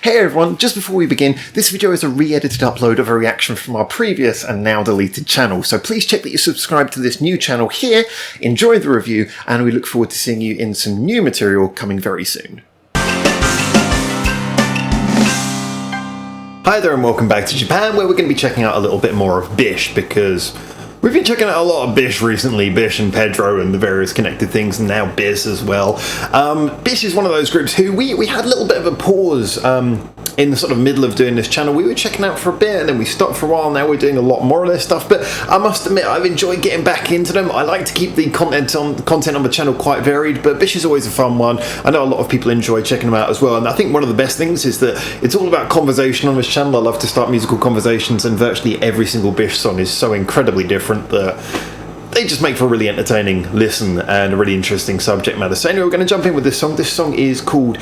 Hey everyone, just before we begin, this video is a re-edited upload of a reaction from our previous and now deleted channel, so please check that you subscribe to this new channel here, enjoy the review, and we look forward to seeing you in some new material coming very soon. Hi there and welcome back to Japan, where we're going to be checking out a little bit more of BiSH, because we've been checking out a lot of BiSH recently, BiSH and Pedro and the various connected things, and now BiSH as well. BiSH is one of those groups who we had a little bit of a pause in the sort of middle of doing this channel. We were checking out for a bit and then we stopped for a while. Now we're doing a lot more of their stuff, but I must admit I've enjoyed getting back into them. I like to keep the content on the channel quite varied, but BiSH is always a fun one. I know a lot of people enjoy checking them out as well, and I think one of the best things is that it's all about conversation on this channel. I love to start musical conversations, and virtually every single BiSH song is so incredibly different that they just make for a really entertaining listen and a really interesting subject matter. So anyway, we're going to jump in with this song. This song is called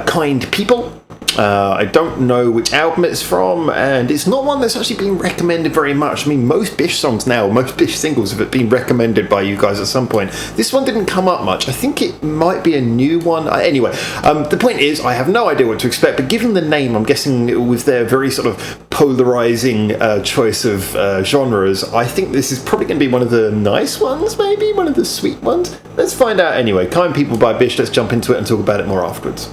Kind People. I don't know which album it's from, and it's not one that's actually been recommended very much. I mean, most BiSH songs now, most BiSH singles have been recommended by you guys at some point. This one didn't come up much. I think it might be a new one. Anyway, the point is, I have no idea what to expect, but given the name, I'm guessing with their very sort of polarizing choice of genres, I think this is probably going to be one of the nice ones, maybe? One of the sweet ones? Let's find out anyway. Kind People by BiSH. Let's jump into it and talk about it more afterwards.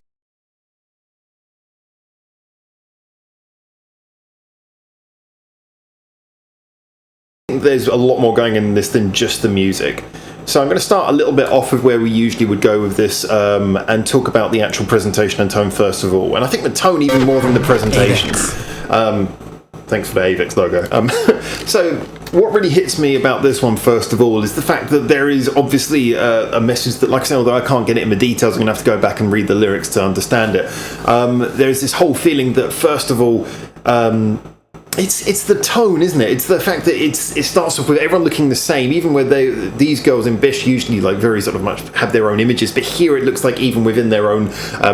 There's a lot more going in this than just the music. So I'm going to start a little bit off of where we usually would go with this and talk about the actual presentation and tone first of all. And I think the tone even more than the presentation. Thanks for the AVEX logo. So what really hits me about this one first of all is the fact that there is obviously a message that, like I said, although I can't get it in the details, I'm going to have to go back and read the lyrics to understand it. There's this whole feeling that first of all, it's the tone, isn't it? It's the fact that it starts off with everyone looking the same, even where these girls in BiSH usually like very sort of much have their own images, but here it looks like even within their own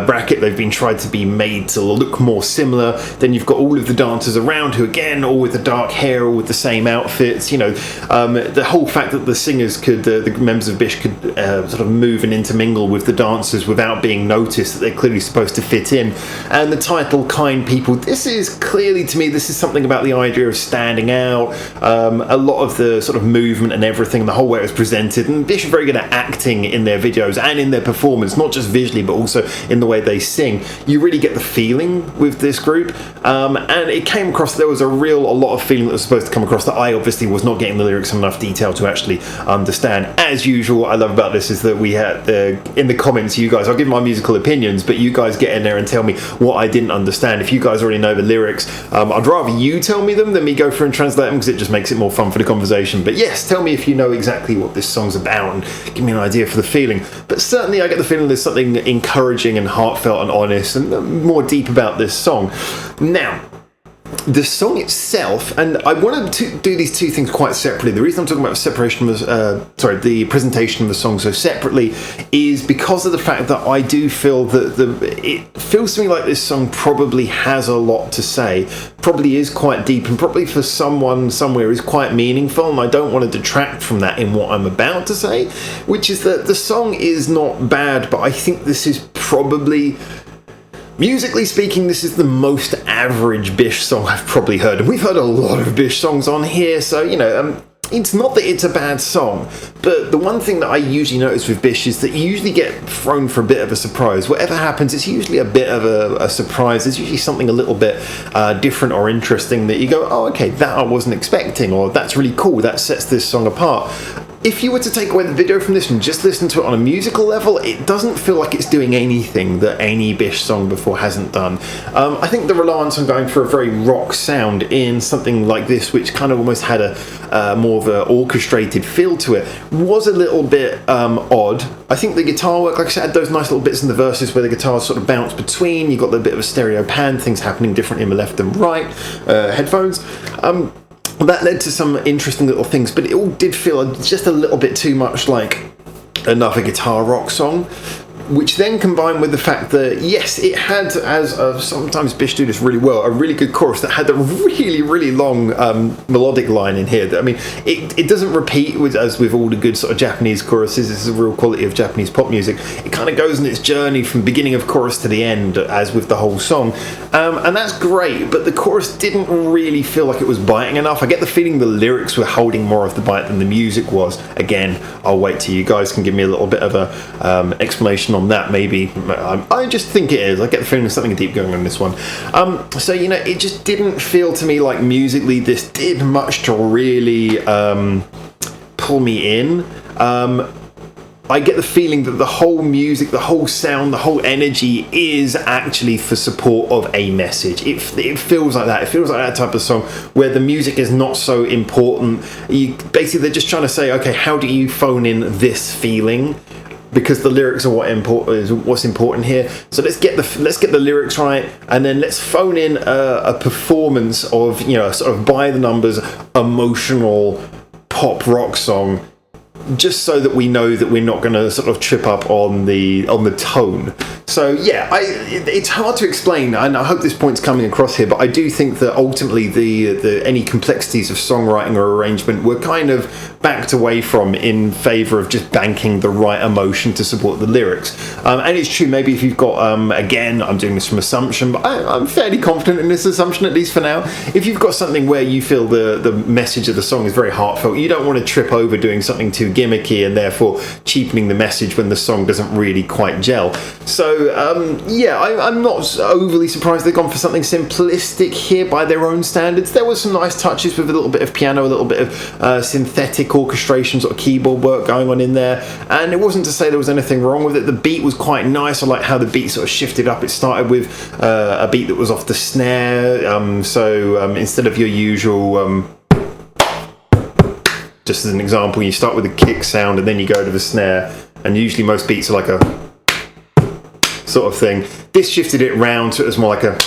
bracket they've been tried to be made to look more similar. Then you've got all of the dancers around who again all with the dark hair, all with the same outfits, you know, the whole fact that the singers could, the members of BiSH could sort of move and intermingle with the dancers without being noticed, that they're clearly supposed to fit in. And the title Kind People, this is clearly, to me, this is something about the idea of standing out, a lot of the sort of movement and everything, the whole way it was presented, and BiSH are very good at acting in their videos and in their performance, not just visually but also in the way they sing. You really get the feeling with this group, and it came across, there was a lot of feeling that was supposed to come across that I obviously was not getting the lyrics in enough detail to actually understand. As usual, what I love about this is that we had in the comments, you guys, I'll give my musical opinions, but you guys get in there and tell me what I didn't understand. If you guys already know the lyrics, I'd rather you tell me them than me go through and translate them, because it just makes it more fun for the conversation. But yes, tell me if you know exactly what this song's about and give me an idea for the feeling. But certainly I get the feeling there's something encouraging and heartfelt and honest and more deep about this song. Now, the song itself, and I wanted to do these two things quite separately. The reason I'm talking about the presentation of the song so separately is because of the fact that I do feel that it feels to me like this song probably has a lot to say, probably is quite deep, and probably for someone somewhere is quite meaningful, and I don't want to detract from that in what I'm about to say, which is that the song is not bad, but I think this is probably, musically speaking, this is the most average BiSH song I've probably heard, and we've heard a lot of BiSH songs on here, so, you know, it's not that it's a bad song, but the one thing that I usually notice with BiSH is that you usually get thrown for a bit of a surprise. Whatever happens, it's usually a bit of a surprise. There's usually something a little bit different or interesting that you go, oh, okay, that I wasn't expecting, or that's really cool, that sets this song apart. If you were to take away the video from this and just listen to it on a musical level, it doesn't feel like it's doing anything that any BiSH song before hasn't done. I think the reliance on going for a very rock sound in something like this, which kind of almost had a more of an orchestrated feel to it, was a little bit odd. I think the guitar work, like I said, had those nice little bits in the verses where the guitars sort of bounce between. You got the bit of a stereo pan, things happening differently in the left and right headphones. That led to some interesting little things, but it all did feel just a little bit too much like another guitar rock song. which then combined with the fact that, yes, it had, as sometimes BiSH do this really well, a really good chorus that had a really, really long melodic line in here. That, I mean, it doesn't repeat, as with all the good sort of Japanese choruses. This is a real quality of Japanese pop music. It kind of goes on its journey from beginning of chorus to the end, as with the whole song. And that's great, but the chorus didn't really feel like it was biting enough. I get the feeling the lyrics were holding more of the bite than the music was. Again, I'll wait till you guys can give me a little bit of a explanation on that, maybe. I just think it is. I get the feeling there's something deep going on in this one. So, you know, it just didn't feel to me like musically this did much to really pull me in. I get the feeling that the whole music, the whole sound, the whole energy is actually for support of a message. It feels like that. It feels like that type of song where the music is not so important. Basically, they're just trying to say, okay, how do you phone in this feeling? Because the lyrics are what's important here. So let's get the lyrics right, and then let's phone in a performance of, you know, sort of by the numbers, emotional pop rock song, just so that we know that we're not going to sort of trip up on the tone. So yeah, it's hard to explain, and I hope this point's coming across here, but I do think that ultimately the any complexities of songwriting or arrangement were kind of backed away from in favour of just banking the right emotion to support the lyrics. And it's true, maybe if you've got, again, I'm doing this from assumption, but I'm fairly confident in this assumption, at least for now. If you've got something where you feel the message of the song is very heartfelt, you don't want to trip over doing something too gimmicky and therefore cheapening the message when the song doesn't really quite gel. So yeah, I'm not overly surprised they've gone for something simplistic here by their own standards. There was some nice touches with a little bit of piano, a little bit of synthetic orchestration, sort of keyboard work going on in there, and it wasn't to say there was anything wrong with it. The beat was quite nice. I like how the beat sort of shifted up. It started with a beat that was off the snare, so instead of your usual just as an example, you start with a kick sound and then you go to the snare, and usually most beats are like a sort of thing. This shifted it round so it was more like a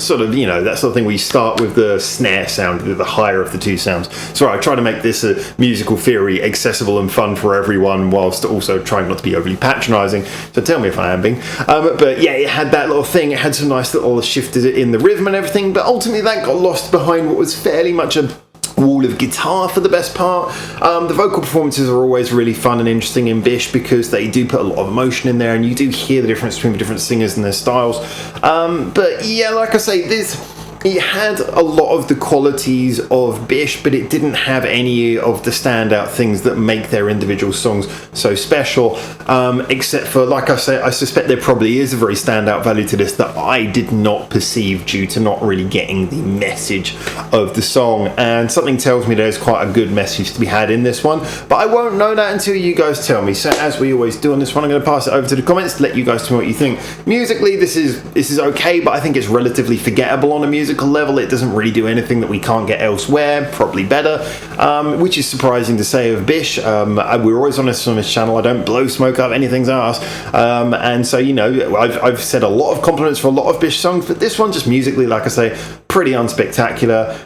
sort of, you know, that sort of thing where you start with the snare sound, the higher of the two sounds. So I try to make this a musical theory accessible and fun for everyone, whilst also trying not to be overly patronising. So tell me if I am being. But yeah, it had that little thing. It had some nice little shifted in the rhythm and everything, but ultimately that got lost behind what was fairly much a wall of guitar for the best part. The vocal performances are always really fun and interesting in BiSH because they do put a lot of emotion in there, and you do hear the difference between the different singers and their styles. But yeah, like I say, it had a lot of the qualities of BiSH, but it didn't have any of the standout things that make their individual songs so special, except for, like I say, I suspect there probably is a very standout value to this that I did not perceive due to not really getting the message of the song, and something tells me there's quite a good message to be had in this one, but I won't know that until you guys tell me. So as we always do on this one, I'm going to pass it over to the comments to let you guys tell me what you think. Musically, this is okay, but I think it's relatively forgettable on a musical level. It doesn't really do anything that we can't get elsewhere, probably better, which is surprising to say of BiSH. We're always honest on this channel. I don't blow smoke up anything's ass, and so, you know, I've said a lot of compliments for a lot of BiSH songs, but this one just musically, like I say, pretty unspectacular,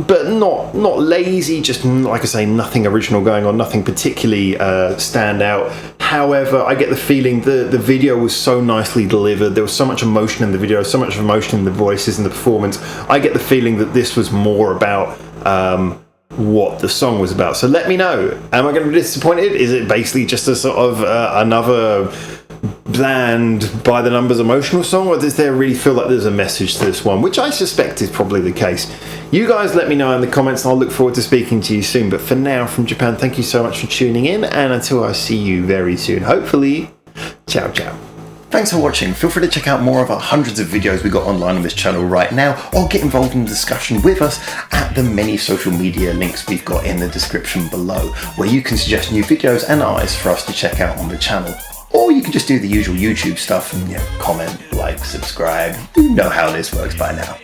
but not lazy, just like I say, nothing original going on, nothing particularly stand out. However, I get the feeling the video was so nicely delivered. There was so much emotion in the video, so much emotion in the voices and the performance. I get the feeling that this was more about what the song was about. So let me know. Am I going to be disappointed? Is it basically just a sort of another bland, by the numbers emotional song, or does there really feel like there's a message to this one, which I suspect is probably the case? You guys let me know in the comments, and I'll look forward to speaking to you soon. But for now, from Japan, thank you so much for tuning in, and until I see you very soon, hopefully, ciao ciao. Thanks for watching. Feel free to check out more of our hundreds of videos we got online on this channel right now, or get involved in the discussion with us at the many social media links we've got in the description below, where you can suggest new videos and artists for us to check out on the channel. Or you can just do the usual YouTube stuff and, you know, comment, like, subscribe. You know how this works by now.